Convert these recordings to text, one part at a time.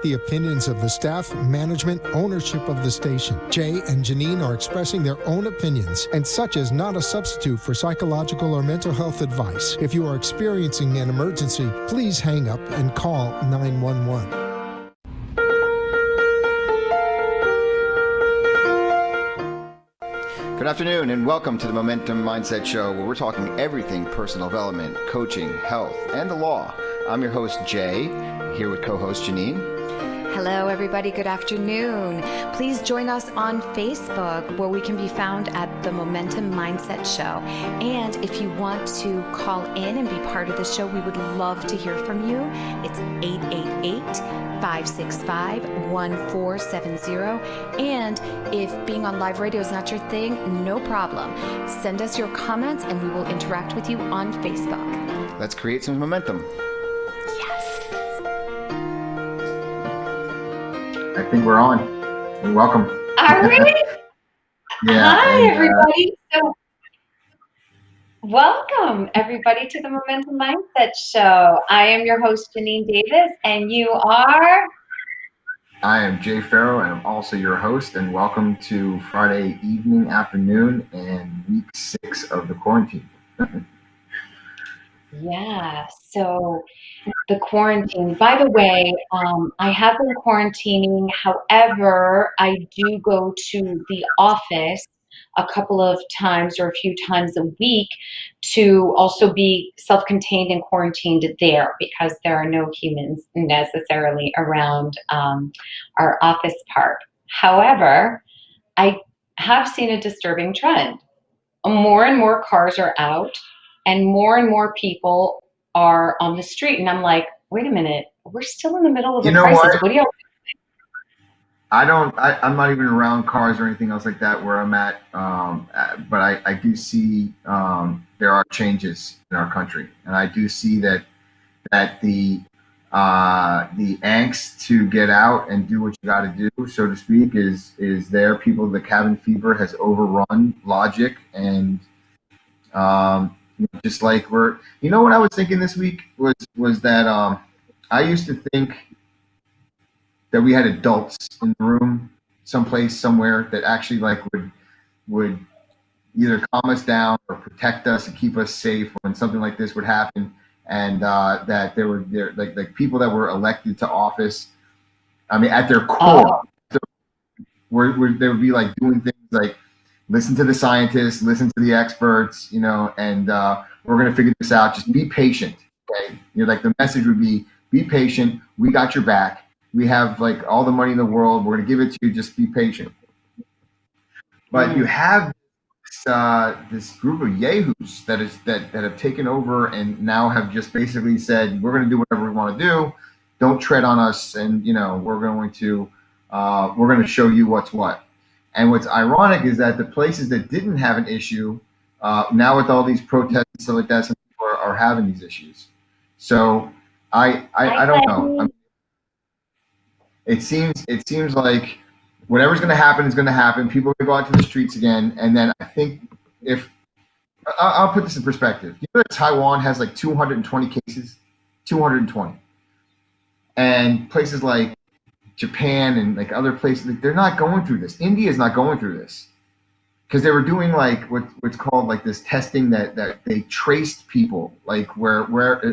The opinions of the staff, management, ownership of the station. Jay and Janine are expressing their own opinions, and such is not a substitute for psychological or mental health advice. If you are experiencing an emergency, please hang up and call 911. Good afternoon and welcome to the Momentum Mindset Show, where we're talking everything personal development, coaching, health, and the law. I'm your host, Jay, here with co-host Janine. Hello, everybody. Good afternoon. Please join us on Facebook, where we can be found at the Momentum Mindset Show. And if you want to call in and be part of the show, we would love to hear from you. It's 888-565-1470. And if being on live radio is not your thing, no problem. Send us your comments and we will interact with you on Facebook. Let's create some momentum. I think we're on. Welcome. Are we? Yeah. Hi, everybody. So, welcome, everybody, to the Momentum Mindset Show. I am your host, Janine Davis, and you are? I am Jay Farrow, and I'm also your host, and welcome to Friday evening, afternoon, and week 6 of the quarantine. Yeah, so the quarantine. By the way, I have been quarantining. However, I do go to the office a couple of times or a few times a week to also be self-contained and quarantined there, because there are no humans necessarily around our office park. However, I have seen a disturbing trend. More and more cars are out, and more people are on the street. And I'm like, wait a minute, we're still in the middle of a crisis. What do y'all think? I'm not even around cars or anything else like that where I'm at. But I do see there are changes in our country. And I do see that the angst to get out and do what you got to do, so to speak, is there. People, the cabin fever has overrun logic, and just like what I was thinking this week was that I used to think that we had adults in the room, someplace, somewhere, that actually would either calm us down or protect us and keep us safe when something like this would happen, and that there were like people that were elected to office. I mean, at their core, they would be like doing things like listen to the scientists, listen to the experts, and we're going to figure this out. Just be patient, okay? Like the message would be patient. We got your back. We have like all the money in the world. We're going to give it to you. Just be patient. But you have this group of yahoos that have taken over and now have just basically said, we're going to do whatever we want to do. Don't tread on us, and we're going to show you what's what. And what's ironic is that the places that didn't have an issue, now with all these protests and stuff like that, some people are having these issues. So I don't know. It seems like whatever's going to happen is going to happen. People are going to go out to the streets again. And then I think I'll put this in perspective. Taiwan has like 220 cases, 220. And places like Japan and like other places, they're not going through this. India is not going through this because they were doing like what's called like this testing that they traced people, like where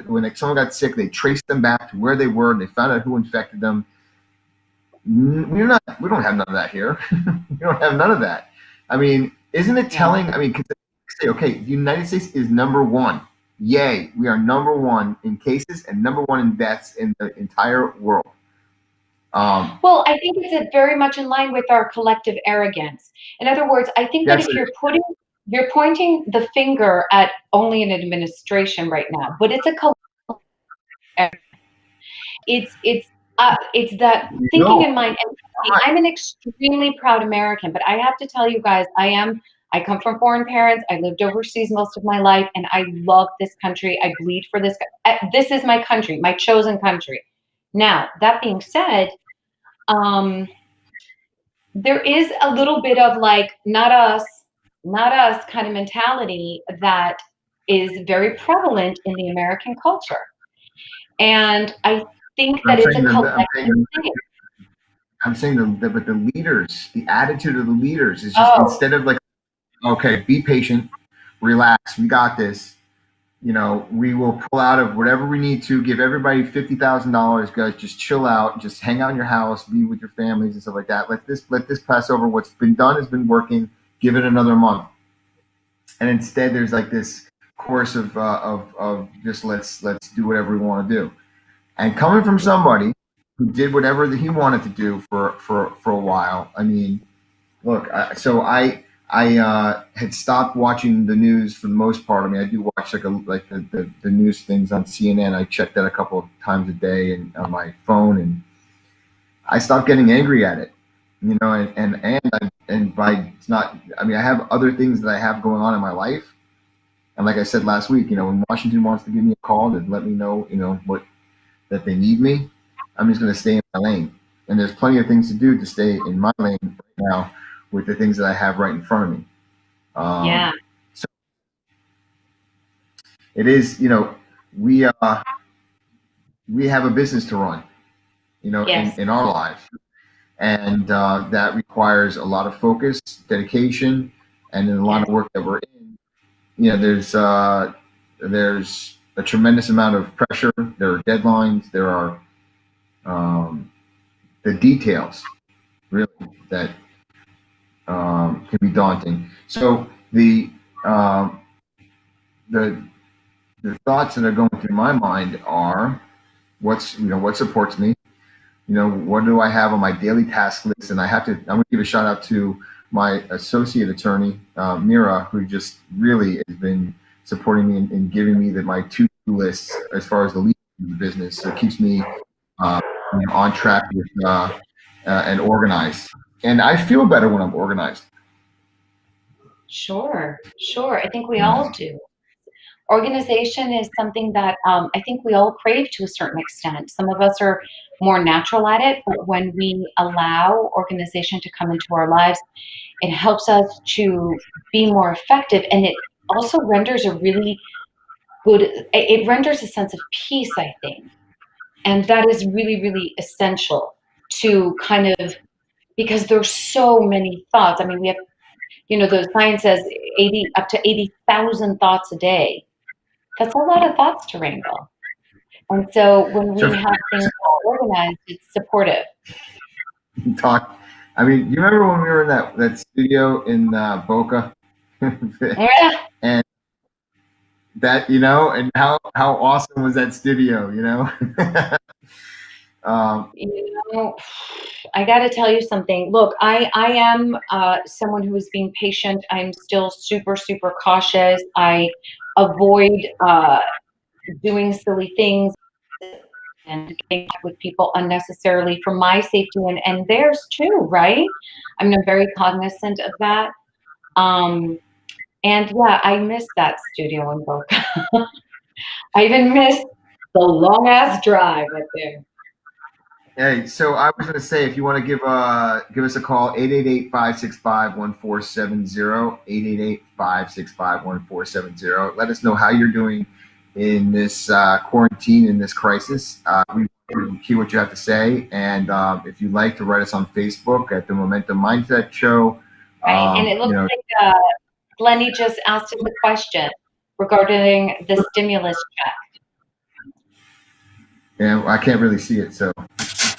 when someone got sick, they traced them back to where they were and they found out who infected them. We don't have none of that here. We don't have none of that. I mean, isn't it telling? I mean, because they say, okay, the United States is number one. Yay, we are number one in cases and number one in deaths in the entire world. Well, I think it's very much in line with our collective arrogance. In other words, I think that if you're pointing the finger at only an administration right now, but it's a collective. It's that thinking in mind. And I'm an extremely proud American, but I have to tell you guys, I come from foreign parents. I lived overseas most of my life, and I love this country. I bleed for this. This is my country, my chosen country. Now, that being said, there is a little bit of like, not us kind of mentality that is very prevalent in the American culture. And I think that it's a collective thing. I'm saying but the leaders, the attitude of the leaders is just Oh. instead of like, okay, be patient, relax, we got this. You know, we will pull out of whatever we need to, give everybody $50,000, guys, just chill out, just hang out in your house, be with your families and stuff like that. Let this pass over. What's been done has been working. Give it another month. And instead, there's like this course of just let's do whatever we want to do. And coming from somebody who did whatever that he wanted to do for a while, I mean, look, I had stopped watching the news for the most part. I mean, I do watch the news things on CNN. I check that a couple of times a day and on my phone, and I stopped getting angry at it. You know, and by it's not. I mean, I have other things that I have going on in my life, and like I said last week, you know, when Washington wants to give me a call to let me know, you know, that they need me, I'm just going to stay in my lane. And there's plenty of things to do to stay in my lane right now with the things that I have right in front of me. Yeah. So it is, you know, we have a business to run, you know, Yes. in our lives. And that requires a lot of focus, dedication, and then a lot of work that we're in. You know, there's a tremendous amount of pressure. There are deadlines. There are the details, really, that can be daunting. So the thoughts that are going through my mind are what supports me. You know, what do I have on my daily task list? And I'm going to give a shout out to my associate attorney, Mira, who just really has been supporting me and giving me my to-do lists as far as the lead of the business. So it keeps me on track with and organized. And I feel better when I'm organized. Sure. I think we all do. Organization is something that I think we all crave to a certain extent. Some of us are more natural at it, but when we allow organization to come into our lives, it helps us to be more effective, and it also renders it renders a sense of peace, I think. And that is really, really essential to kind of, because there's so many thoughts. I mean, we have, you know, the science says up to 80,000 thoughts a day. That's a lot of thoughts to wrangle. And so when we have things all organized, it's supportive. I mean, you remember when we were in that studio in Boca? Yeah. And that, you know, and how awesome was that studio, you know? You know, I got to tell you something. Look, I am someone who is being patient. I'm still super, super cautious. I avoid doing silly things and getting with people unnecessarily for my safety and theirs too, right? I mean, I'm very cognizant of that. And yeah, I miss that studio in Boca. I even miss the long ass drive up there. Hey, so I was going to say, if you want to give us a call, 888-565-1470, 888-565-1470. Let us know how you're doing in this quarantine, in this crisis. We want to hear what you have to say. And if you'd like to write us on Facebook at the Momentum Mindset Show. Right, and it looks like Glennie just asked us a question regarding the stimulus check. Yeah, I can't really see it, so.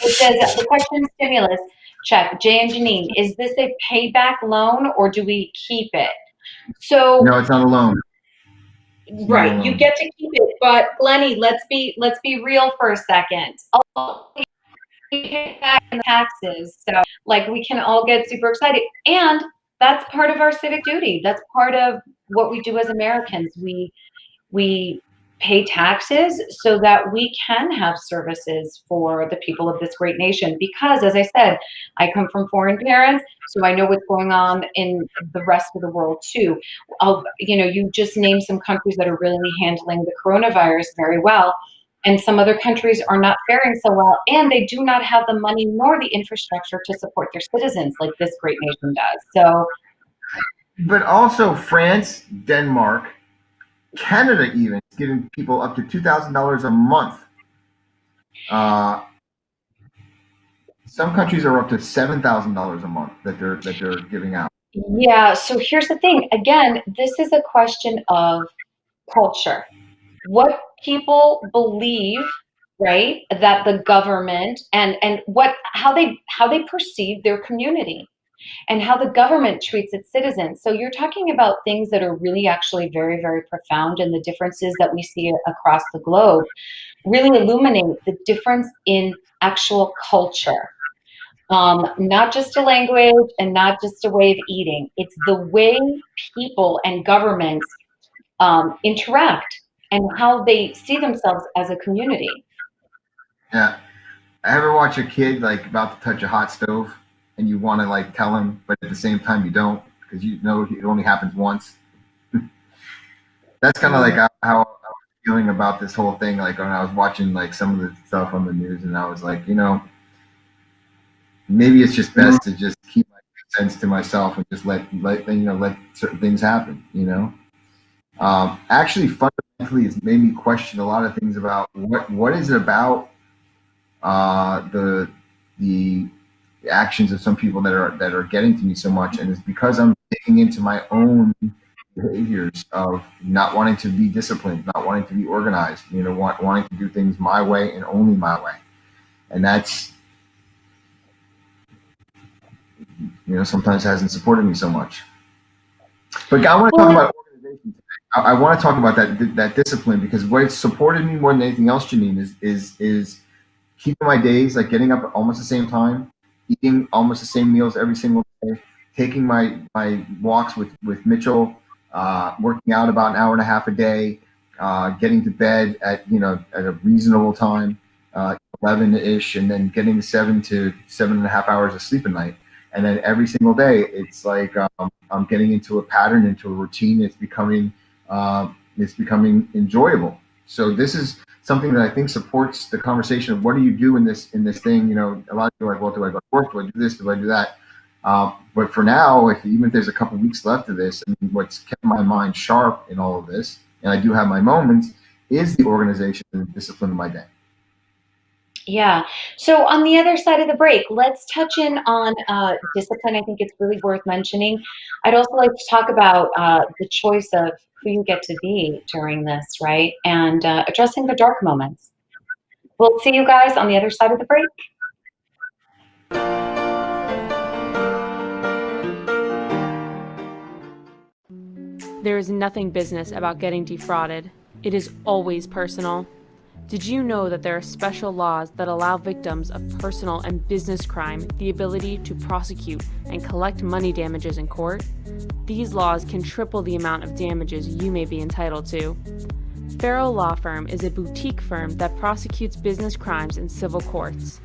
It says, the question stimulus check, Jay and Janine, is this a payback loan or do we keep it? So no, it's not a loan. Right, you get to keep it, but Glennie, let's be real for a second. We pay back in taxes, so like we can all get super excited, and that's part of our civic duty. That's part of what we do as Americans. We pay taxes so that we can have services for the people of this great nation. Because, as I said, I come from foreign parents, so I know what's going on in the rest of the world too. You know, you just named some countries that are really handling the coronavirus very well, and some other countries are not faring so well, and they do not have the money nor the infrastructure to support their citizens like this great nation does. So, but also France, Denmark, Canada even is giving people up to $2,000 a month. Some countries are up to $7,000 a month that they're giving out. Yeah, so here's the thing. Again, this is a question of culture. What people believe, right, that the government and what how they perceive their community and how the government treats its citizens. So you're talking about things that are really actually very, very profound, and the differences that we see across the globe really illuminate the difference in actual culture. Not just a language and not just a way of eating. It's the way people and governments interact and how they see themselves as a community. Yeah. I ever watch a kid like about to touch a hot stove and you want to like tell him, but at the same time you don't because you know it only happens once. That's kind of like how I was feeling about this whole thing. Like when I was watching like some of the stuff on the news, and I was like, maybe it's just best to just keep my sense to myself and just let certain things happen. Actually, fundamentally, it's made me question a lot of things about what is it about the actions of some people that are getting to me so much, and it's because I'm digging into my own behaviors of not wanting to be disciplined, not wanting to be organized, wanting to do things my way and only my way, and that's sometimes hasn't supported me so much. But I want to talk about organization today. I want to talk about that discipline, because what supported me more than anything else, Janine, is keeping my days, like getting up at almost the same time, eating almost the same meals every single day, taking my walks with Mitchell, working out about an hour and a half a day, getting to bed at a reasonable time, 11-ish, and then getting 7 to 7.5 hours of sleep a night. And then every single day, it's like I'm getting into a pattern, into a routine. It's becoming enjoyable. So this is something that I think supports the conversation of what do you do in this thing. A lot of people are like, well, do I go to work? Do I do this? Do I do that? But for now, even if there's a couple weeks left of this, what's kept my mind sharp in all of this, and I do have my moments, is the organization and the discipline of my day. Yeah. So on the other side of the break, let's touch in on discipline. I think it's really worth mentioning. I'd also like to talk about the choice of who you get to be during this, right? And addressing the dark moments. We'll see you guys on the other side of the break. There is nothing business about getting defrauded. It is always personal. Did you know that there are special laws that allow victims of personal and business crime the ability to prosecute and collect money damages in court? These laws can triple the amount of damages you may be entitled to. Farrow Law Firm is a boutique firm that prosecutes business crimes in civil courts.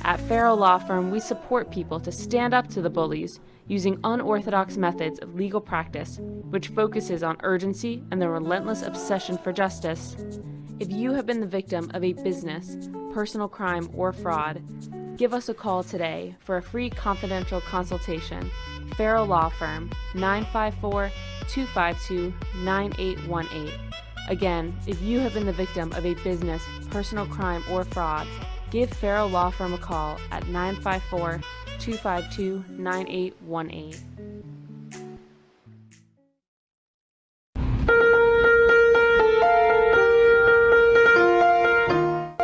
At Farrow Law Firm, we support people to stand up to the bullies using unorthodox methods of legal practice, which focuses on urgency and the relentless obsession for justice. If you have been the victim of a business, personal crime, or fraud, give us a call today for a free confidential consultation. Farrow Law Firm, 954-252-9818. Again, if you have been the victim of a business, personal crime, or fraud, give Farrow Law Firm a call at 954-252-9818.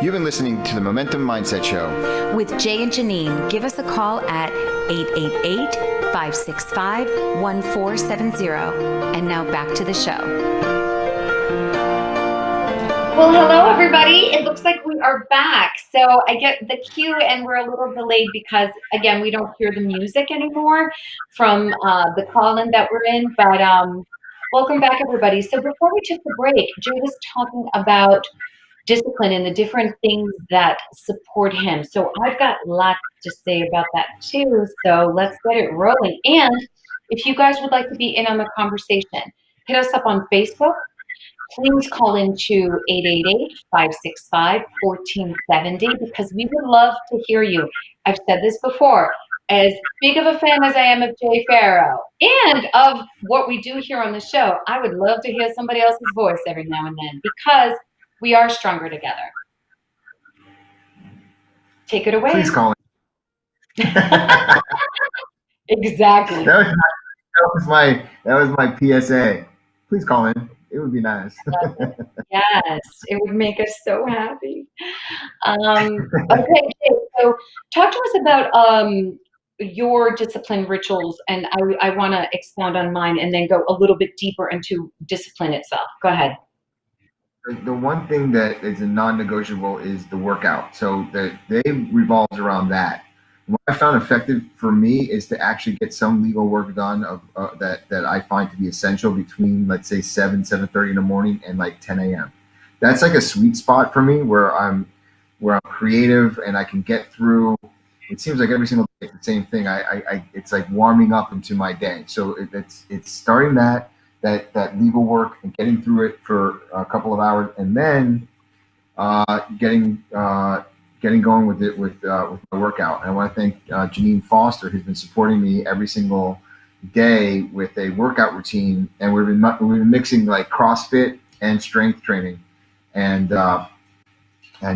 You've been listening to the Momentum Mindset Show with Jay and Janine. Give us a call at 888-565-1470. And now back to the show. Well, hello, everybody. It looks like we are back. So I get the cue, and we're a little delayed because, again, we don't hear the music anymore from the call-in that we're in. But welcome back, everybody. So before we took the break, Jay was talking about discipline and the different things that support him. So I've got lots to say about that too. So let's get it rolling. And if you guys would like to be in on the conversation, hit us up on Facebook. Please call into 888-565-1470 because we would love to hear you. I've said this before. As big of a fan as I am of Jay Farrow and of what we do here on the show, I would love to hear somebody else's voice every now and then because we are stronger together. Take it away. Please call in. Exactly. That was my PSA. Please call in. It would be nice. Yes, it would make us so happy. Okay, so talk to us about your discipline rituals, and I want to expound on mine and then go a little bit deeper into discipline itself. Go ahead. The one thing that is a non-negotiable is the workout. So the day revolves around that. What I found effective for me is to actually get some legal work done of that I find to be essential between, let's say, 7:30 in the morning and like 10 a.m. That's like a sweet spot for me where I'm creative and I can get through. It seems like every single day it's the same thing. It's like warming up into my day. So it's starting that legal work and getting through it for a couple of hours, and then getting going with it with my workout. And I want to thank Janine Foster, who's been supporting me every single day with a workout routine, and we've been mixing like CrossFit and strength training, and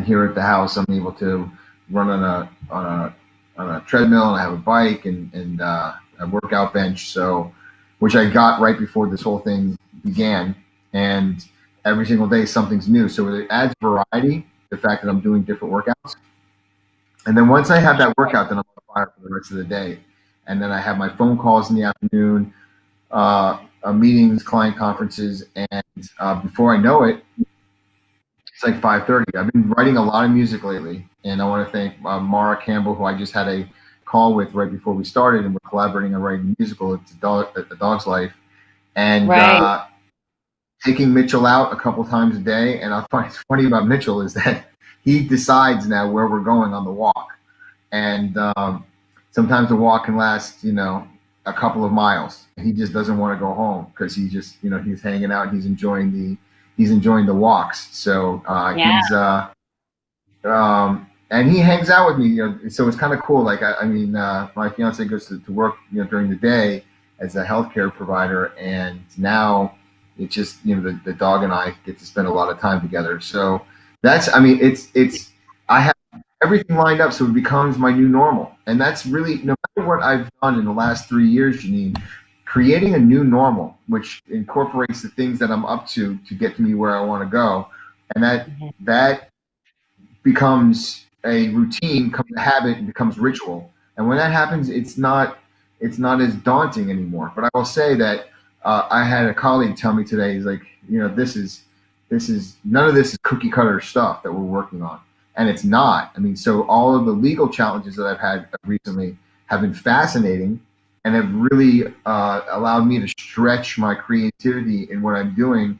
here at the house I'm able to run on a treadmill, and I have a bike and a workout bench, so which I got right before this whole thing began, and every single day something's new, so it adds variety, the fact that I'm doing different workouts. And then once I have that workout, then I'm on fire for the rest of the day. And then I have my phone calls in the afternoon, meetings, client conferences, and before I know it, it's like 5:30. I've been writing a lot of music lately, and I want to thank Mara Campbell, who I just had a call with right before we started, and we're collaborating on writing a musical. It's A Dog's Life, and taking Mitchell out a couple times a day. And I find it's funny about Mitchell is that he decides now where we're going on the walk, and sometimes the walk can last, a couple of miles. He just doesn't want to go home because he just, he's hanging out. He's enjoying the walks. So and he hangs out with me. So it's kind of cool. Like my fiance goes to work, during the day as a healthcare provider, and now it's just the dog and I get to spend a lot of time together. So that's I have everything lined up, so it becomes my new normal. And that's really, no matter what I've done in the last 3 years, Janine, creating a new normal, which incorporates the things that I'm up to get me where I want to go. And that becomes a routine, becomes a habit, and becomes ritual. And when that happens, it's not as daunting anymore. But I will say that I had a colleague tell me today, he's like, this is none of this is cookie cutter stuff that we're working on. And it's not. So all of the legal challenges that I've had recently have been fascinating and have really allowed me to stretch my creativity in what I'm doing.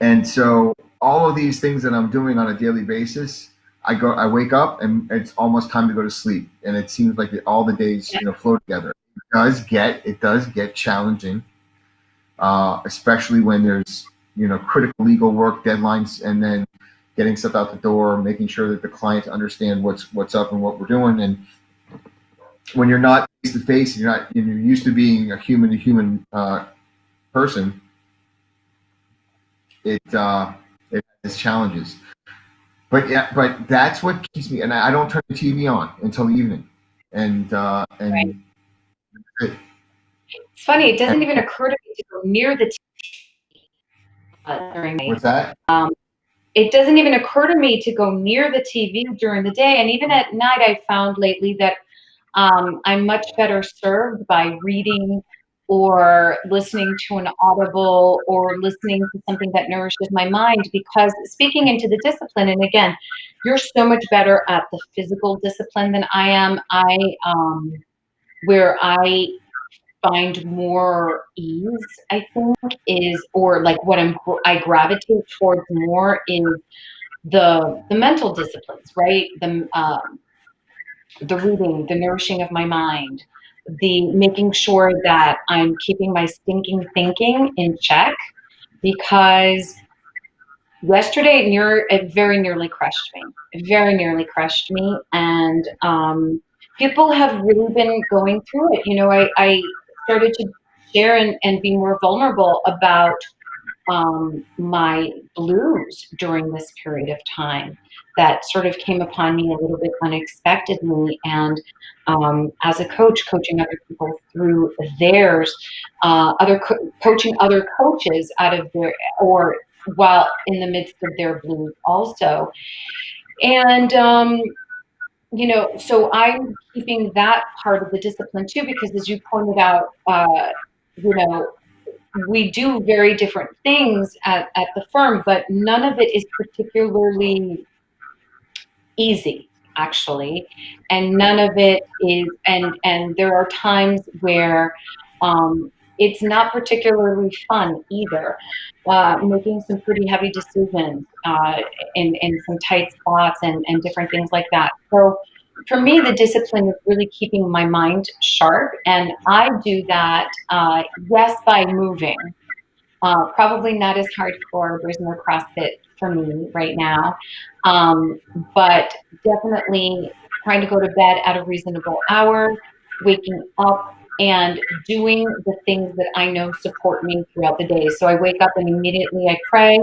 And so all of these things that I'm doing on a daily basis, I wake up and it's almost time to go to sleep. And it seems like all the days, flow together. It does get challenging, especially when there's, critical legal work, deadlines, and then getting stuff out the door, making sure that the clients understand what's up and what we're doing. And when you're not face to face, you're used to being a human to human person, it has challenges. But that's what keeps me. And I don't turn the TV on until the evening. And right. It's funny. It doesn't even occur to me to go near the TV during the day. What's that? It doesn't even occur to me to go near the TV during the day. And even at night, I found lately that I'm much better served by reading or listening to an audible or listening to something that nourishes my mind, because speaking into the discipline, and again, you're so much better at the physical discipline than I am. Where I find more ease, I think, or like what I gravitate towards more is the mental disciplines, right? The reading, the nourishing of my mind, the making sure that I'm keeping my stinking thinking in check, because yesterday it very nearly crushed me. It very nearly crushed me, and people have really been going through it. I started to share and be more vulnerable about my blues during this period of time. that sort of came upon me a little bit unexpectedly. And as a coach, coaching other people through theirs, coaching other coaches out of their, or while in the midst of their blues also. And, so I'm keeping that part of the discipline too, because as you pointed out, we do very different things at the firm, but none of it is particularly easy, actually. And none of it is, and there are times where it's not particularly fun either, making some pretty heavy decisions in some tight spots and different things like that. So for me, the discipline is really keeping my mind sharp, and I do that, yes, by moving. Probably not as hardcore. There's no CrossFit for me right now, but definitely trying to go to bed at a reasonable hour, waking up and doing the things that I know support me throughout the day. So I wake up and immediately I pray.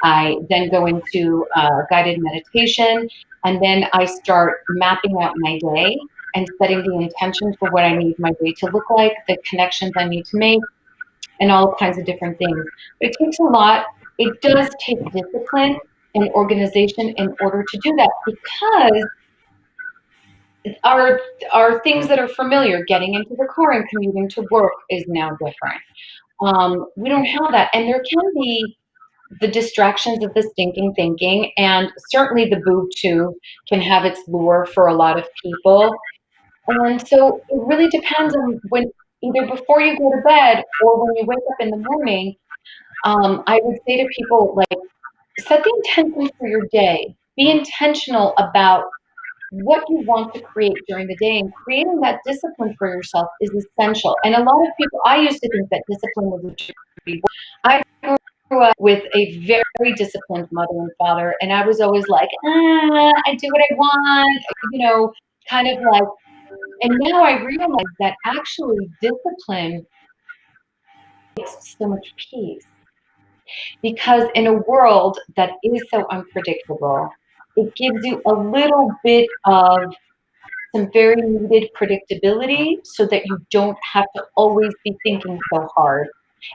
I then go into guided meditation, and then I start mapping out my day and setting the intention for what I need my day to look like, the connections I need to make, and all kinds of different things. But it takes a lot. It does take discipline and organization in order to do that, because our things that are familiar, getting into the car and commuting to work, is now different. We don't have that. And there can be the distractions of the stinking thinking, and certainly the boob tube can have its lure for a lot of people. And so it really depends on when, either before you go to bed or when you wake up in the morning. I would say to people, like, set the intention for your day. Be intentional about what you want to create during the day, and creating that discipline for yourself is essential. And a lot of people, I used to think that discipline was a tree. I grew up with a very disciplined mother and father, and I was always like, I do what I want, kind of like. And now I realize that actually discipline makes so much peace, because in a world that is so unpredictable, it gives you a little bit of some very needed predictability, so that you don't have to always be thinking so hard.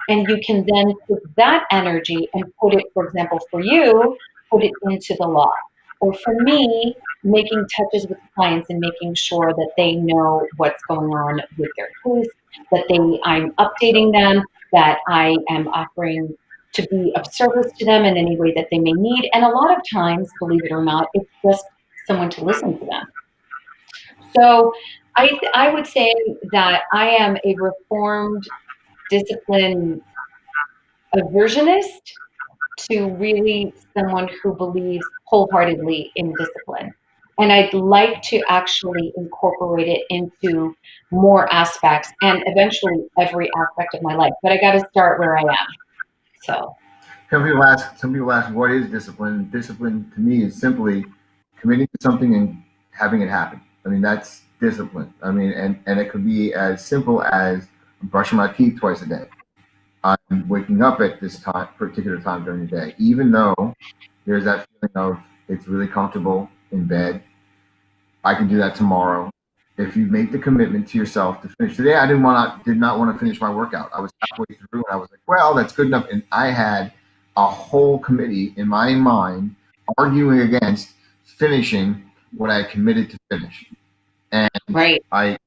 And you can then put that energy and put it, for example, for you, put it into the law. Or for me, making touches with clients and making sure that they know what's going on with their case, that I'm updating them, that I am offering to be of service to them in any way that they may need. And a lot of times, believe it or not, it's just someone to listen to them. So I would say that I am a reformed discipline aversionist to really someone who believes wholeheartedly in discipline. And I'd like to actually incorporate it into more aspects and eventually every aspect of my life. But I got to start where I am. So Some people ask, what is discipline? Discipline to me is simply committing to something and having it happen. I mean, that's discipline. I mean, and it could be as simple as brushing my teeth twice a day. I'm waking up at this particular time during the day, even though there's that feeling of it's really comfortable in bed. I can do that tomorrow. If you make the commitment to yourself to finish today, I did not want to finish my workout. I was halfway through and I was like, well, that's good enough. And I had a whole committee in my mind arguing against finishing what I committed to finish. And right. I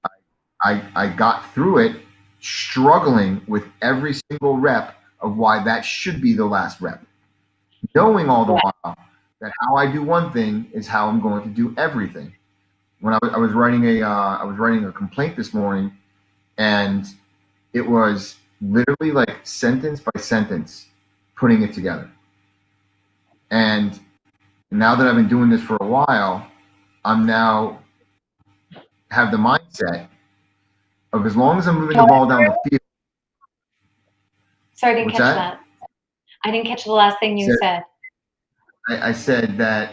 got through it, struggling with every single rep of why that should be the last rep, knowing all the while that how I do one thing is how I'm going to do everything. When I was writing a complaint this morning, and it was literally like sentence by sentence putting it together. And now that I've been doing this for a while, I'm now have the mindset of, as long as I'm moving the ball down the field. Sorry, I didn't catch that. I didn't catch the last thing you said. I said that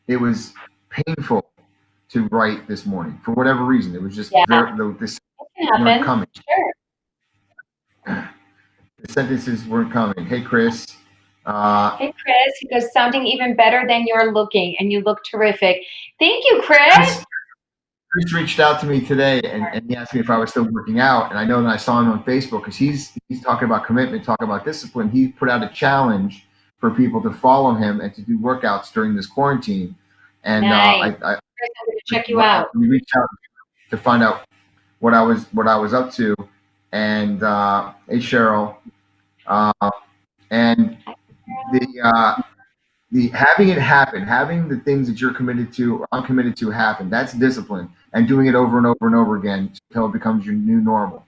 it was painful to write this morning for whatever reason. It was just this weren't coming. Sure. The sentences weren't coming. Hey, Chris, Hey, Chris. He goes, sounding even better than you're looking, and you look terrific. Thank you, Chris. Chris reached out to me today and he asked me if I was still working out. And I know that I saw him on Facebook because he's talking about commitment, talking about discipline. He put out a challenge for people to follow him and to do workouts during this quarantine. And Nice. Chris, I'm going to check you out. We reached out to find out what I was up to. And hey, Cheryl. And the having it happen, having the things that you're committed to or uncommitted to happen, that's discipline, and doing it over and over and over again until it becomes your new normal.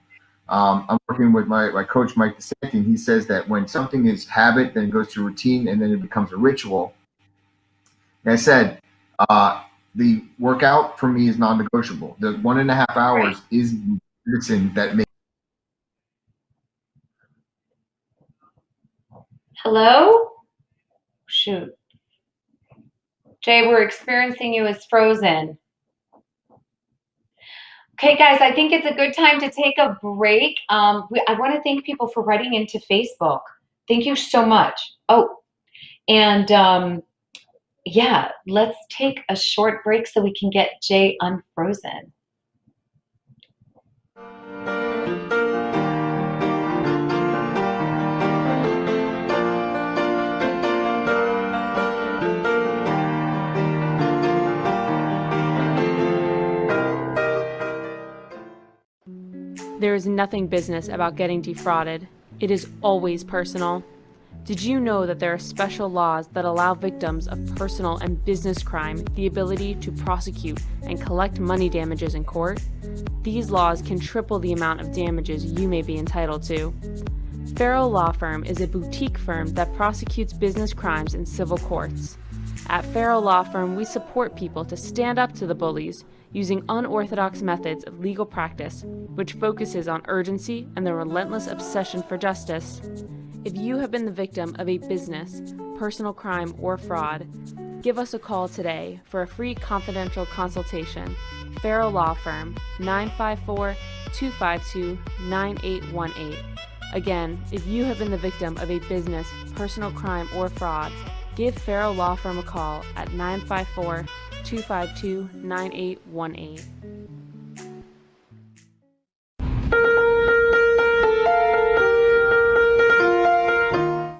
I'm working with my coach, Mike DeSanti, and he says that when something is habit, then it goes to routine, and then it becomes a ritual. And I said, the workout for me is non-negotiable. The 1.5 hours is medicine that makes. Hello? Shoot. Jay, we're experiencing you as frozen. Okay, guys, I think it's a good time to take a break. I want to thank people for writing into Facebook. Thank you so much. Oh, and yeah, let's take a short break so we can get Jay unfrozen. There is nothing business about getting defrauded. It is always personal. Did you know that there are special laws that allow victims of personal and business crime the ability to prosecute and collect money damages in court? These laws can triple the amount of damages you may be entitled to. Farrow Law Firm is a boutique firm that prosecutes business crimes in civil courts. At Farrow Law Firm, we support people to stand up to the bullies using unorthodox methods of legal practice, which focuses on urgency and the relentless obsession for justice. If you have been the victim of a business, personal crime, or fraud, give us a call today for a free confidential consultation. Farrow Law Firm, 954-252-9818. Again, if you have been the victim of a business, personal crime, or fraud, give Farrow Law Firm a call at 954-252-9818.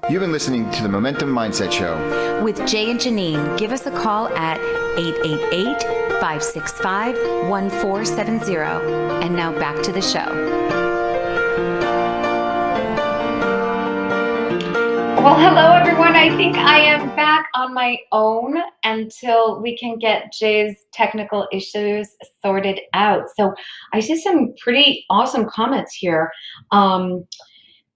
You've been listening to the Momentum Mindset Show with Jay and Janine. Give us a call at 888-565-1470. And now back to the show. Well, hello, everyone. I think I am back on my own until we can get Jay's technical issues sorted out. So I see some pretty awesome comments here.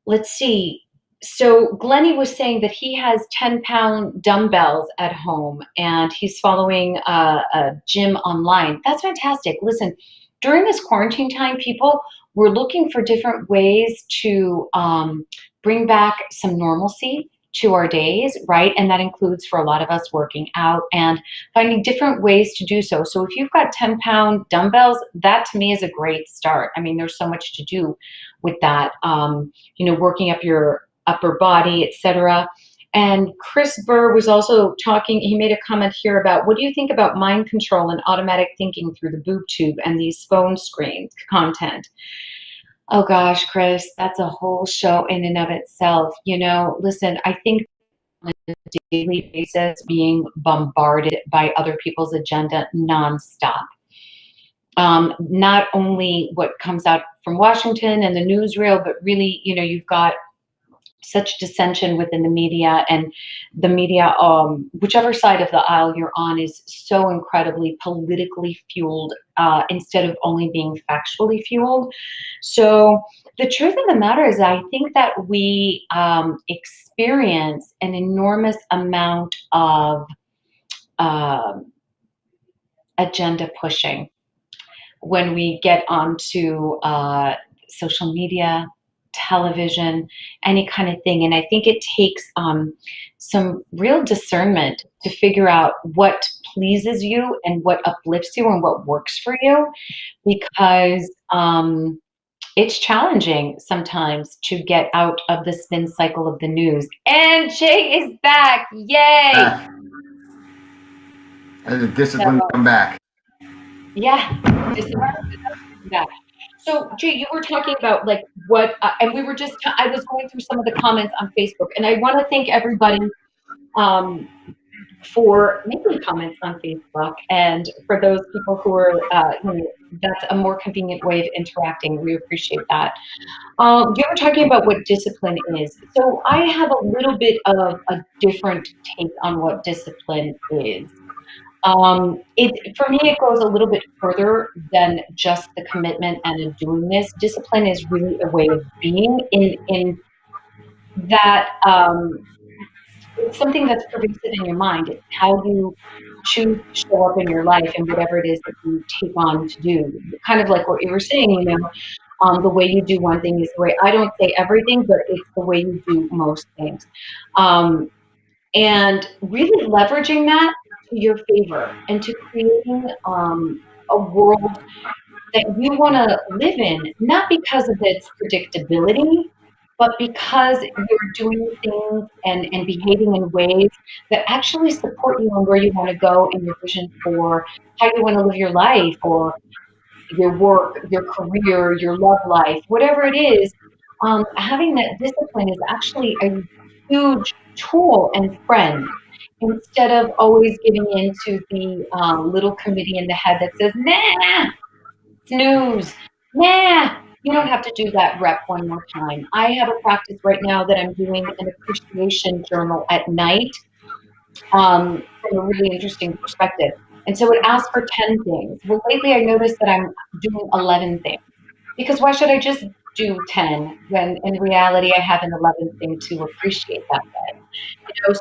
Let's see. So Glennie was saying that he has 10-pound dumbbells at home and he's following a gym online. That's fantastic. Listen, during this quarantine time, people were looking for different ways to bring back some normalcy to our days, right? And that includes for a lot of us working out and finding different ways to do so. So if you've got 10-pound dumbbells, that to me is a great start. I mean, there's so much to do with that, working up your upper body, etc. And Chris Burr was also talking, he made a comment here about, what do you think about mind control and automatic thinking through the boob tube and these phone screen content? Oh gosh, Chris, that's a whole show in and of itself. Listen, I think on a daily basis being bombarded by other people's agenda nonstop. Not only what comes out from Washington and the newsreel, but really, you've got such dissension within the media, and the media, whichever side of the aisle you're on, is so incredibly politically fueled instead of only being factually fueled. So the truth of the matter is, I think that we experience an enormous amount of agenda pushing when we get onto social media, television, any kind of thing. And I think it takes some real discernment to figure out what pleases you and what uplifts you and what works for you, because it's challenging sometimes to get out of the spin cycle of the news. And Jay is back. Yay! Back. And the discipline come back. Yeah. Yeah. So, Jay, you were talking about like what, and we were just, I was going through some of the comments on Facebook, and I want to thank everybody for making comments on Facebook, and for those people who are, that's a more convenient way of interacting. We appreciate that. You were talking about what discipline is. So I have a little bit of a different take on what discipline is. For me, it goes a little bit further than just the commitment and in doing this. Discipline is really a way of being in that. It's something that's pervasive in your mind. It's how you choose to show up in your life and whatever it is that you take on to do. Kind of like what you were saying, the way you do one thing is the way, I don't say everything, but it's the way you do most things. And really leveraging that to your favor and to creating a world that you want to live in, not because of its predictability, but because you're doing things and behaving in ways that actually support you on where you want to go and your vision for how you want to live your life, or your work, your career, your love life, whatever it is. Having that discipline is actually a huge tool and friend, instead of always giving into the little committee in the head that says, nah, snooze, nah, you don't have to do that rep one more time. I have a practice right now that I'm doing an appreciation journal at night, from a really interesting perspective. And so it asks for 10 things. Well, lately I noticed that I'm doing 11 things, because why should I just do 10 when in reality I have an 11th thing to appreciate that day?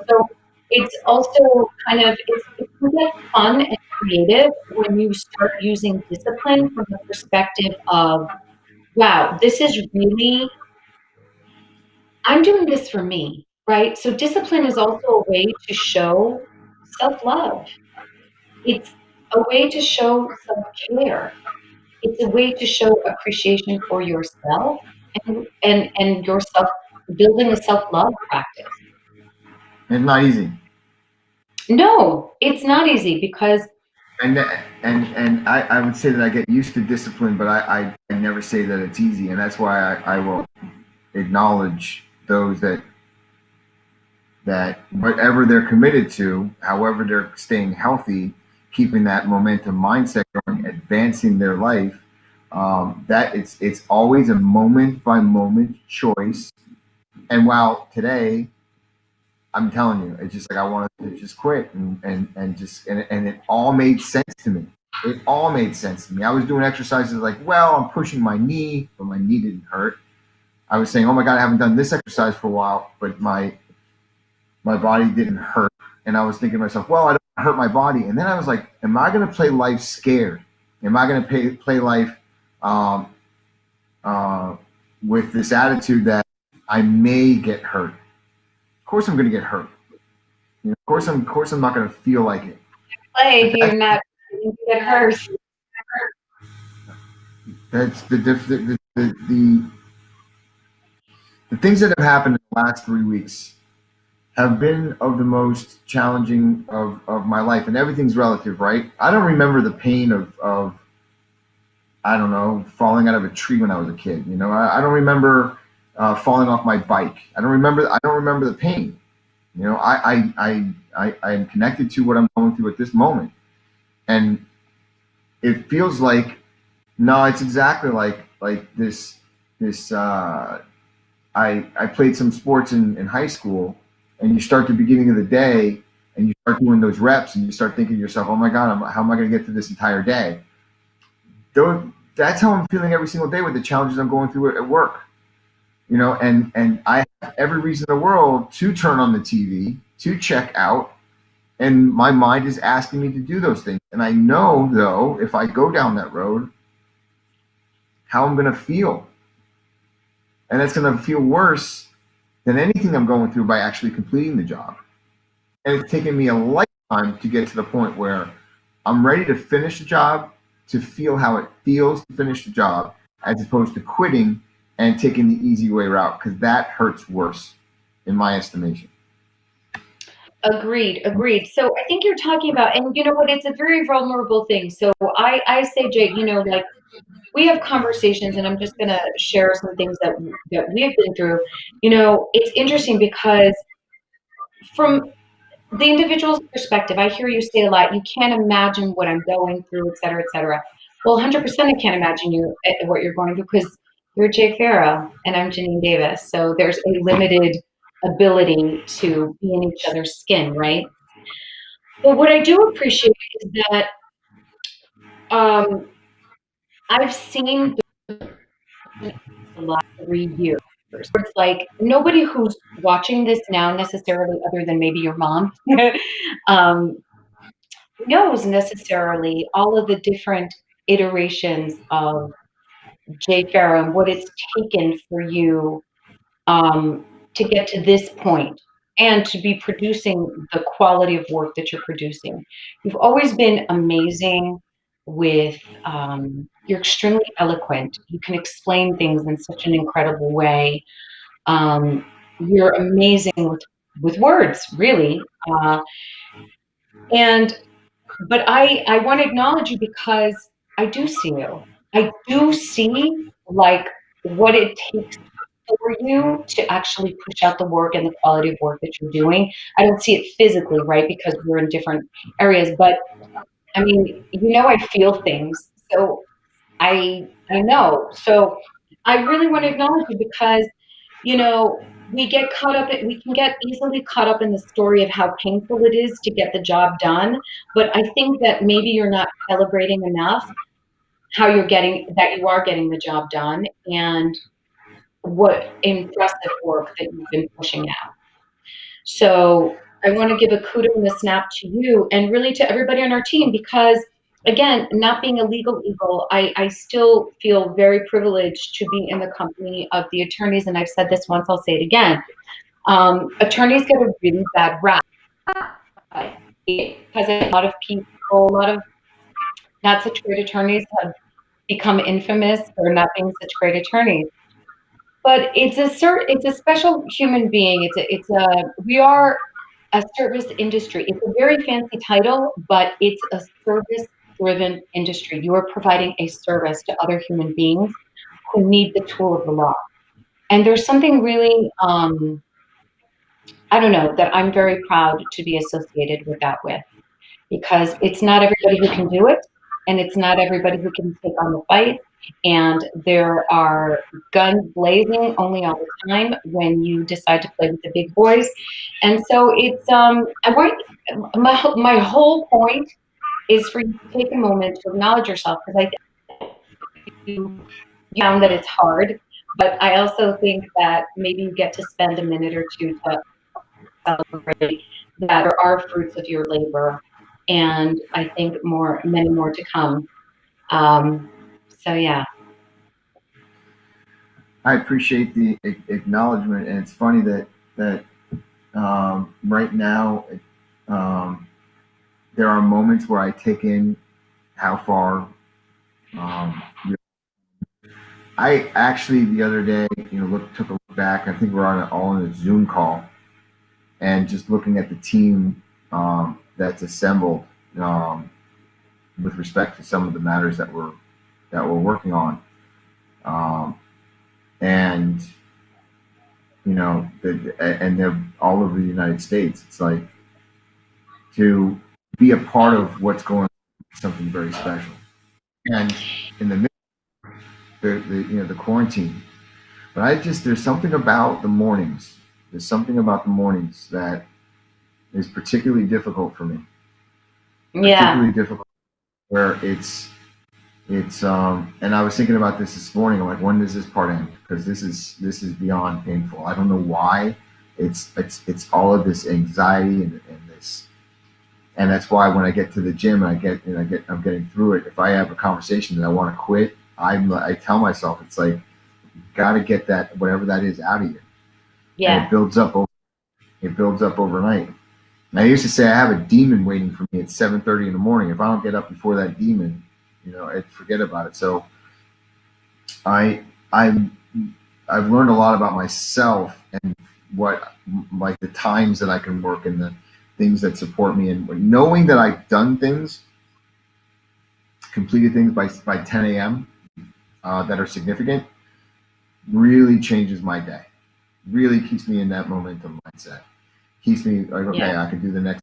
So it's also kind of, it can get fun and creative when you start using discipline from the perspective of, wow, this is really, I'm doing this for me, right? So discipline is also a way to show self-love. It's a way to show self-care. It's a way to show appreciation for yourself, and yourself, building a self-love practice. It's not easy. No, it's not easy, because And I would say that I get used to discipline, but I never say that it's easy, and that's why I will acknowledge those that whatever they're committed to, however they're staying healthy, keeping that momentum mindset going, advancing their life, that it's always a moment by moment choice. And while today, I'm telling you, it's just like I wanted to just quit and it all made sense to me. It all made sense to me. I was doing exercises like, well, I'm pushing my knee, but my knee didn't hurt. I was saying, oh my God, I haven't done this exercise for a while, but my body didn't hurt. And I was thinking to myself, well, I don't hurt my body. And then I was like, am I going to play life scared? Am I going to play life with this attitude that I may get hurt? Of course I'm going to get hurt. Of course I'm not going to feel like it. Play if you're not going to get hurt. That's the things that have happened in the last 3 weeks have been of the most challenging of my life, and everything's relative, right? I don't remember the pain of I don't know, falling out of a tree when I was a kid. I don't remember falling off my bike. I don't remember the pain. I am connected to what I'm going through at this moment, and it feels like, no, it's exactly like this. I played some sports in high school, and you start the beginning of the day and you start doing those reps and you start thinking to yourself, oh my God, how am I going to get through this entire day? That's how I'm feeling every single day with the challenges I'm going through at work. And I have every reason in the world to turn on the TV, to check out, and my mind is asking me to do those things. And I know, though, if I go down that road, how I'm going to feel. And it's going to feel worse than anything I'm going through by actually completing the job. And it's taken me a lifetime to get to the point where I'm ready to finish the job, to feel how it feels to finish the job, as opposed to quitting and taking the easy way route, because that hurts worse, in my estimation. Agreed, agreed. So I think you're talking about, and you know what, it's a very vulnerable thing. So I say, Jay, you know, like we have conversations, and I'm just going to share some things that we've been through. You know, it's interesting because from the individual's perspective, I hear you say a lot, you can't imagine what I'm going through, et cetera, et cetera. Well, 100% I can't imagine what you're going through, because you're Jay Farrow and I'm Janine Davis. So there's a limited ability to be in each other's skin, right? But what I do appreciate is that I've seen the last 3 years. It's like nobody who's watching this now necessarily, other than maybe your mom, um, knows necessarily all of the different iterations of Jay Farrow and what it's taken for you to get to this point and to be producing the quality of work that you're producing. You've always been amazing with, you're extremely eloquent. You can explain things in such an incredible way. You're amazing with words, really. And but I want to acknowledge you because I do see you. I do see like what it takes for you to actually push out the work and the quality of work that you're doing. I don't see it physically, right? Because we're in different areas, but I mean, you know, I feel things. So I know. So I really want to acknowledge you because, you know, we can get easily caught up in the story of how painful it is to get the job done. But I think that maybe you're not celebrating enough how you are getting the job done, and what impressive work that you've been pushing out. So I want to give a kudo and a snap to you and really to everybody on our team because, again, not being a legal eagle, I still feel very privileged to be in the company of the attorneys. And I've said this once, I'll say it again. Attorneys get a really bad rap because a lot of people, a lot of not such great attorneys have become infamous for not being such great attorneys. But it's a special human being. We are a service industry. It's a very fancy title, but it's a service-driven industry. You are providing a service to other human beings who need the tool of the law. And there's something really, I don't know, that I'm very proud to be associated with that with, because it's not everybody who can do it, and it's not everybody who can take on the fight. And there are guns blazing only all the time when you decide to play with the big boys. And so it's my whole point is for you to take a moment to acknowledge yourself, because I think you found that it's hard, but I also think that maybe you get to spend a minute or two to celebrate that there are fruits of your labor, and I think many more to come. So yeah. I appreciate the acknowledgement, and it's funny that right now there are moments where I take in how far I actually the other day, took a look back. I think we're all on a Zoom call, and just looking at the team that's assembled with respect to some of the matters that we're working on, and and they're all over the United States. It's like to be a part of what's going on is something very special. And in the middle of the quarantine, but there's something about the mornings. There's something about the mornings that is particularly difficult for me. Yeah. Particularly difficult where it's and I was thinking about this morning. I'm like, when does this part end? Because this is beyond painful. I don't know why. It's all of this anxiety and this, and that's why when I get to the gym and I'm getting through it. If I have a conversation that I want to quit, I tell myself, it's like, you got to get that, whatever that is, out of you. Yeah. And it builds up overnight. And I used to say I have a demon waiting for me at 7:30 in the morning. If I don't get up before that demon, forget about it. So I I've I've learned a lot about myself and what like the times that I can work and the things that support me, and knowing that I've done things, completed things by 10 a.m. That are significant, really changes my day. Really keeps me in that momentum mindset. Keeps me like, okay, Yeah. I can do the next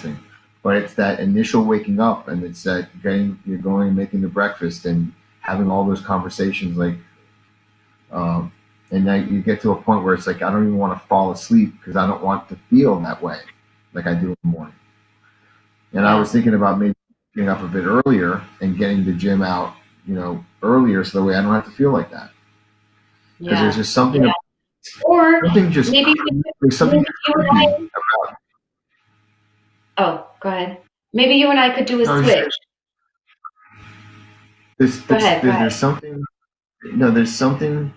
thing. But it's that initial waking up, and it's that you're going and making the breakfast and having all those conversations, like, and then you get to a point where it's like I don't even want to fall asleep because I don't want to feel that way, like I do in the morning. And I Yeah. was thinking about maybe getting up a bit earlier and getting the gym out, earlier, so that way I don't have to feel like that. Because there's Yeah. just something, Yeah. Or something just maybe there's something maybe just you and creepy I. about. Oh, go ahead. Maybe you and I could do a No, switch. Go ahead. Go ahead. there's something. No, there's something.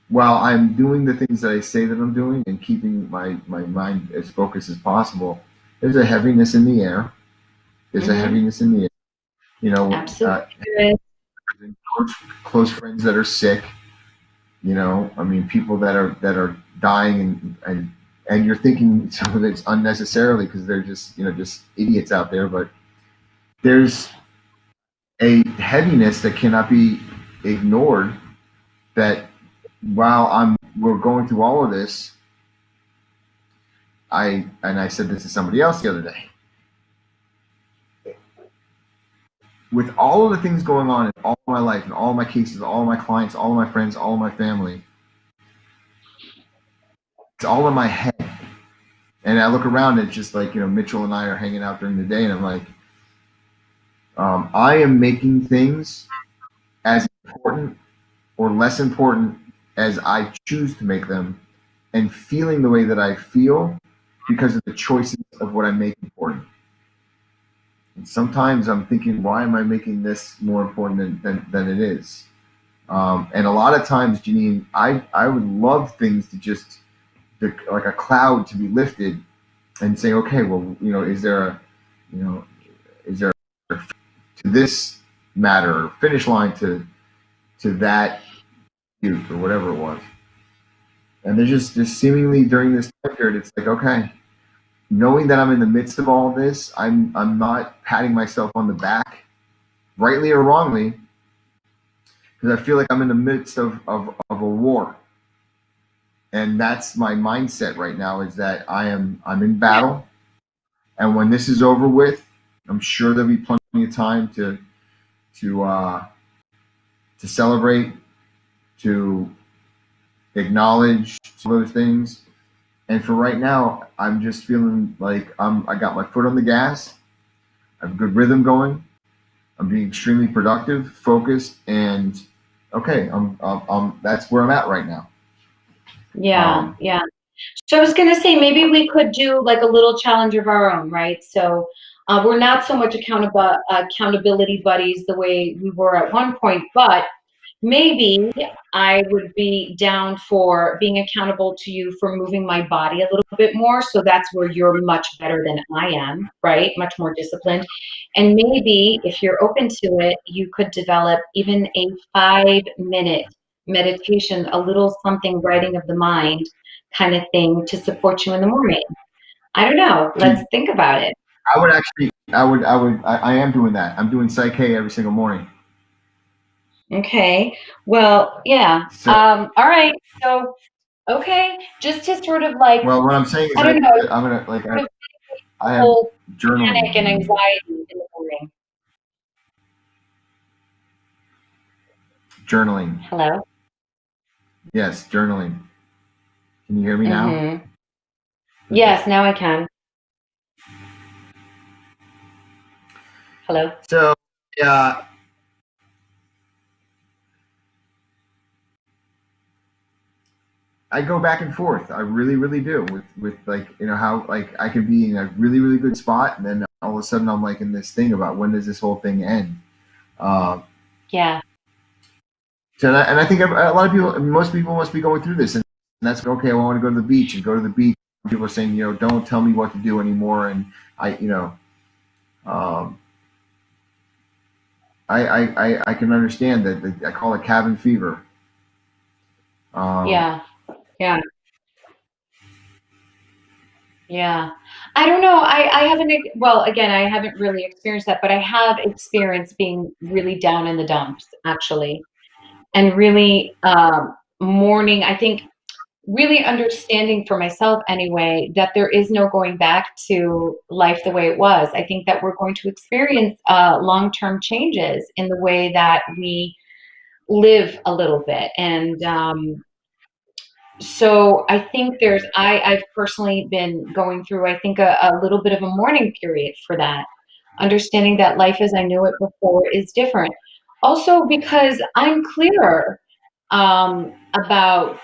While I'm doing the things that I say that I'm doing and keeping my mind as focused as possible, there's a heaviness in the air. There's a Mm-hmm. heaviness in the air. You know, Absolutely. close, close friends that are sick. I mean, people that are dying, and you're thinking some of it's unnecessarily because they're just idiots out there. But there's a heaviness that cannot be ignored. That while we're going through all of this, I said this to somebody else the other day. With all of the things going on in all my life, and all my cases, all my clients, all my friends, all my family, it's all in my head. And I look around, and it's just like, Mitchell and I are hanging out during the day, and I'm like, I am making things as important or less important as I choose to make them, and feeling the way that I feel because of the choices of what I make important. And sometimes I'm thinking, why am I making this more important than it is? And a lot of times, Janine, I would love things to just, like a cloud to be lifted and say, okay, well, you know, is there to this matter, finish line to that youth or whatever it was. And there's just seemingly during this time period, it's like, okay, knowing that I'm in the midst of all this, I'm not patting myself on the back, rightly or wrongly, because I feel like I'm in the midst of a war. And that's my mindset right now, is that I'm in battle. And when this is over with, I'm sure there'll be plenty of time to celebrate, to acknowledge those things. And for right now, I'm just feeling like I got my foot on the gas. I have a good rhythm going. I'm being extremely productive, focused, and okay, that's where I'm at right now. Yeah. Yeah. So I was going to say, maybe we could do like a little challenge of our own, right? So we're not so much accountability buddies the way we were at one point, but maybe I would be down for being accountable to you for moving my body a little bit more. So that's where you're much better than I am, right? Much more disciplined. And maybe if you're open to it, you could develop even a 5-minute meditation, a little something writing of the mind kind of thing to support you in the morning. I don't know. Let's think about it. I would actually, I am doing that. I'm doing Psyche every single morning. Okay. Well, yeah. So, All right. So, okay, just to sort of like, well, what I'm saying is, I don't know, I'm gonna like sort of I have whole panic and journaling. anxiety in the morning. Journaling. Hello? Yes, journaling. Can you hear me now? Mm-hmm. Yes, now I can. Hello? So, yeah, I go back and forth. I really, really do. With like, how like I could be in a really, really good spot, and then all of a sudden I'm like in this thing about when does this whole thing end. Yeah. So, and I think a lot of people, most people must be going through this, and that's okay. I want to go to the beach and go to the beach. People are saying, don't tell me what to do anymore, and I, um, I can understand that. I call it cabin fever. Yeah. Yeah. Yeah. I don't know. I haven't, well, again, I haven't really experienced that, but I have experienced being really down in the dumps, actually, and really mourning. I think really understanding for myself anyway that there is no going back to life the way it was. I think that we're going to experience long-term changes in the way that we live a little bit. And so I think I've personally been going through, I think, a little bit of a mourning period for that, understanding that life as I knew it before is different. Also, because I'm clearer about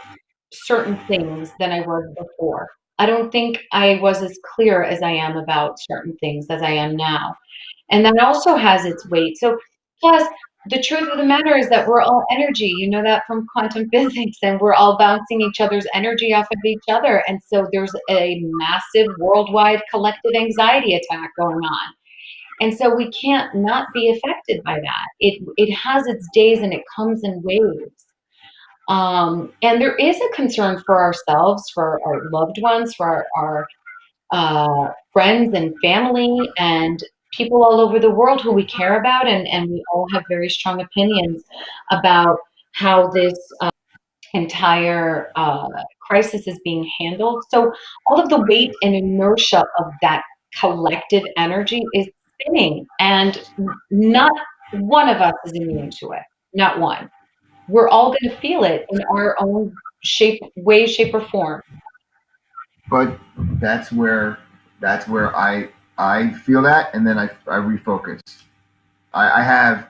certain things than I was before. I don't think I was as clear as I am about certain things as I am now. And that also has its weight. So, plus, the truth of the matter is that we're all energy. You know that from quantum physics, and we're all bouncing each other's energy off of each other. And so, there's a massive worldwide collective anxiety attack going on. And so, we can't not be affected by that. It has its days and it comes in waves. And there is a concern for ourselves, for our loved ones, for our friends and family, and people all over the world who we care about, and we all have very strong opinions about how this entire crisis is being handled. So all of the weight and inertia of that collective energy is spinning, and not one of us is immune to it. Not one. We're all going to feel it in our own way, shape, or form. But that's where I feel that, and then I refocus. I have,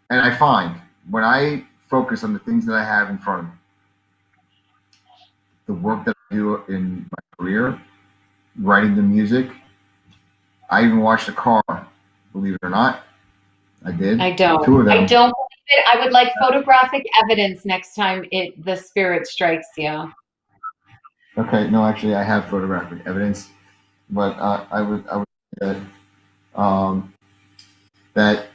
and I find when I focus on the things that I have in front of me, the work that I do in my career, writing the music. I even washed a car, believe it or not. I did. I don't. Two of them. I don't believe it. I would like photographic evidence next time the spirit strikes you. Okay, no, actually, I have photographic evidence, but I would say that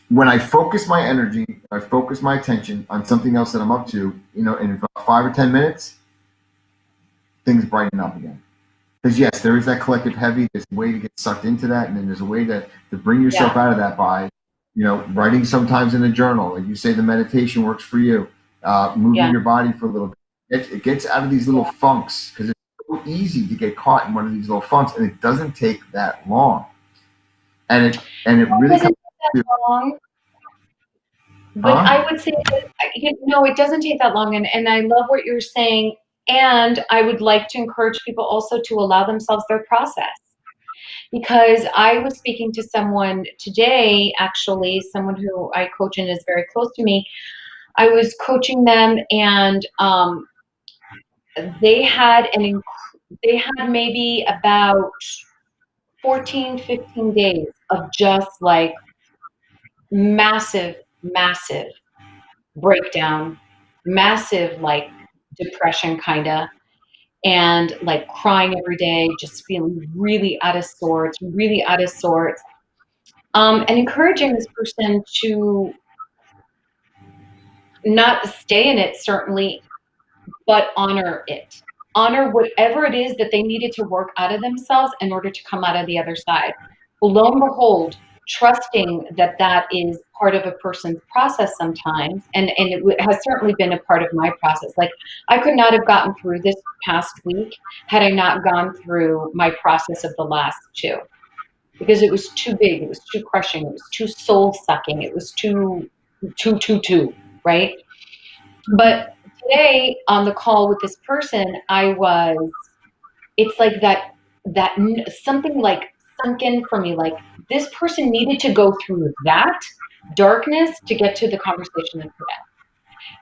when I focus my energy, I focus my attention on something else that I'm up to, in about 5 or 10 minutes, things brighten up again. Because yes, there is that collective heavy. There's a way to get sucked into that, and then there's a way to bring yourself out of that by, writing sometimes in a journal. Like you say, the meditation works for you. Moving your body for a little bit. It gets out of these little funks, because it's so easy to get caught in one of these little funks, and it doesn't take that long. And it really doesn't take that long. But I would say that, it doesn't take that long. And I love what you're saying. And I would like to encourage people also to allow themselves their process. Because I was speaking to someone today, actually, someone who I coach and is very close to me. I was coaching them, and they had maybe about 14, 15 days of just like massive breakdown, massive like depression kinda, and like crying every day, just feeling really out of sorts, and encouraging this person to not stay in it, certainly, but honor it. Honor whatever it is that they needed to work out of themselves in order to come out of the other side. Well, lo and behold, trusting that is part of a person's process sometimes, and it has certainly been a part of my process. Like, I could not have gotten through this past week had I not gone through my process of the last two, because it was too big, it was too crushing, it was too soul sucking, it was too, right? But today on the call with this person, it's like that something like sunk in for me, like this person needed to go through that darkness to get to the conversation today.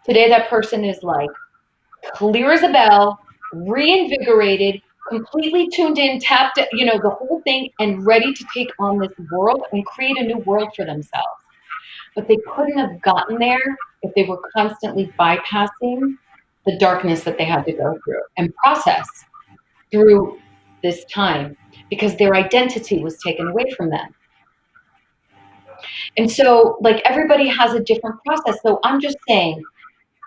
Today, that person is like clear as a bell, reinvigorated, completely tuned in, tapped, the whole thing, and ready to take on this world and create a new world for themselves. But they couldn't have gotten there if they were constantly bypassing the darkness that they had to go through and process through this time, because their identity was taken away from them. And so, like, everybody has a different process. So I'm just saying,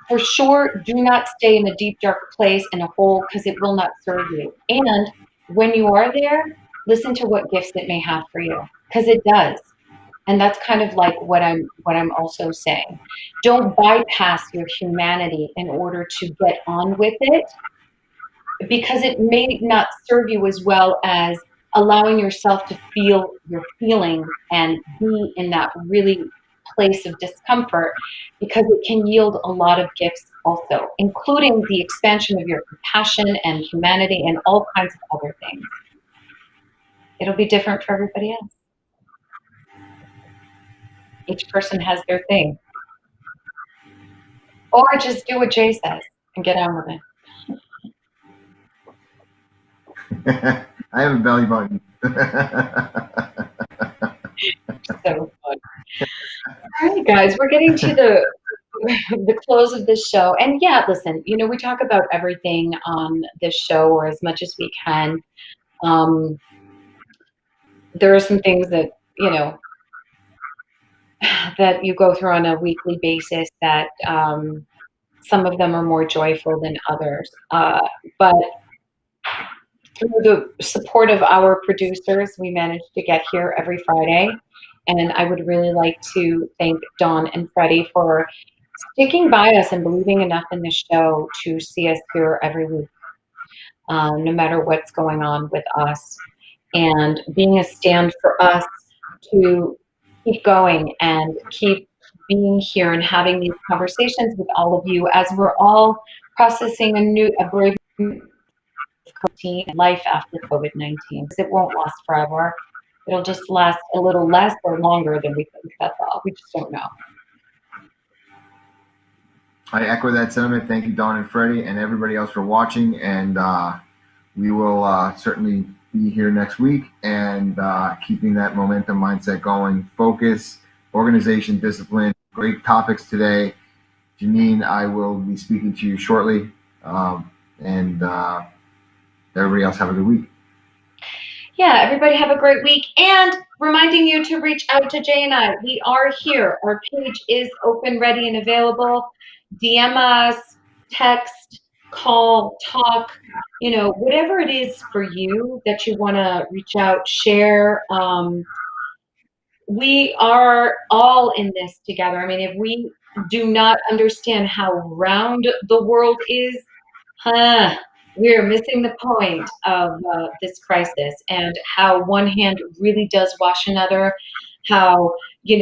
for sure, do not stay in a deep, dark place in a hole, because it will not serve you. And when you are there, listen to what gifts it may have for you, because it does. And that's kind of like what I'm also saying. Don't bypass your humanity in order to get on with it, because it may not serve you as well as allowing yourself to feel your feelings and be in that really place of discomfort, because it can yield a lot of gifts also, including the expansion of your compassion and humanity and all kinds of other things. It'll be different for everybody else. Each person has their thing. Or just do what Jay says and get on with it. I have a belly button. So fun. All right, guys, we're getting to the close of this show. And yeah, listen, we talk about everything on this show, or as much as we can. There are some things that, that you go through on a weekly basis that some of them are more joyful than others. But through the support of our producers, we managed to get here every Friday. And I would really like to thank Dawn and Freddie for sticking by us and believing enough in the show to see us here every week, no matter what's going on with us, and being a stand for us to keep going and keep being here and having these conversations with all of you as we're all processing a brave life after COVID-19. Because it won't last forever. It'll just last a little less or longer than we think. That's all. We just don't know. I echo that sentiment. Thank you, Dawn and Freddie, and everybody else for watching. And we will certainly be here next week and keeping that momentum mindset going. Focus, organization, discipline. Great topics today. Janine, I will be speaking to you shortly. And everybody else have a good week. Yeah, everybody have a great week. And reminding you to reach out to Jay and I. We are here. Our page is open, ready, and available. DM us, text, call, talk, whatever it is for you that you want to reach out, share. We are all in this together. I mean, if we do not understand how round the world is, we're missing the point of this crisis, and how one hand really does wash another, how, we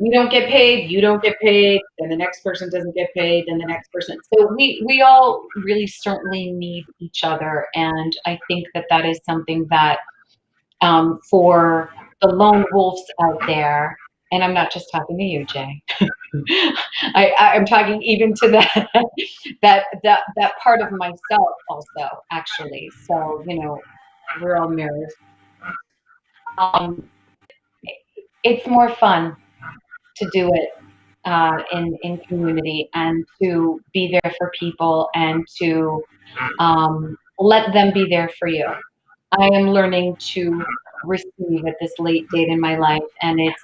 don't get paid, you don't get paid, then the next person doesn't get paid, then the next person. So we all really certainly need each other. And I think that is something that for the lone wolves out there, and I'm not just talking to you, Jay. I'm talking even to that part of myself also, actually. So, we're all mirrors. It's more fun to do it in community, and to be there for people, and to let them be there for you. I am learning to receive at this late date in my life, and it's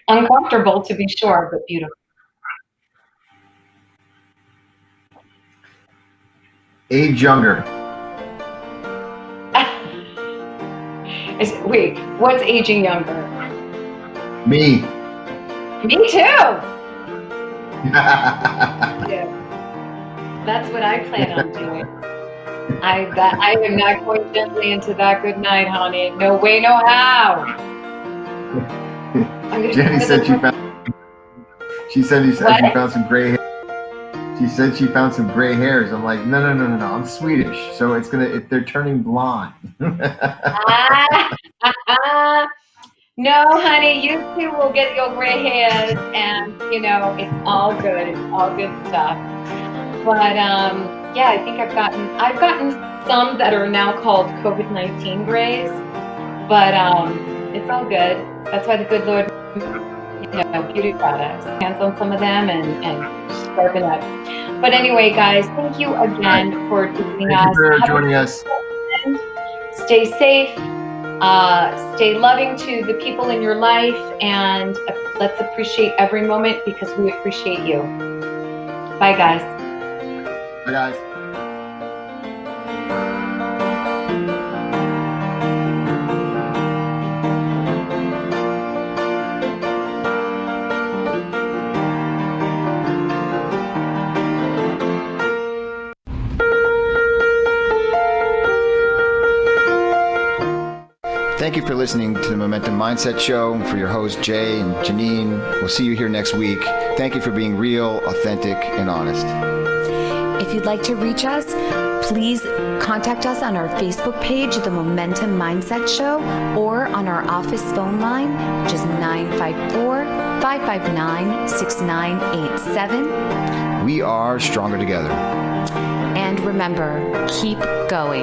uncomfortable, to be sure, but beautiful. Age younger. Wait, what's aging younger? Me. Me too. Yeah. That's what I plan on doing. I am not going gently into that good night, honey. No way, no how. Jenny said she found. She said she found some gray hair. She said she found some gray hairs. I'm like, no. I'm Swedish, so they're turning blonde. No, honey, you two will get your gray hairs, and it's all good. It's all good stuff. But yeah, I think I've gotten some that are now called COVID-19 grays, but it's all good. That's why the good Lord, beauty products, hands on some of them and sharpen up. But anyway, guys, thank you again for joining us. Thank you for joining us. Stay safe. Stay loving to the people in your life, and let's appreciate every moment because we appreciate you. Bye, guys. Bye, guys. Thank you for listening to the Momentum Mindset Show. For your hosts, Jay and Janine, we'll see you here next week. Thank you for being real, authentic, and honest. If you'd like to reach us, please contact us on our Facebook page, The Momentum Mindset Show, or on our office phone line, which is 954-559-6987. We are stronger together. And remember, keep going.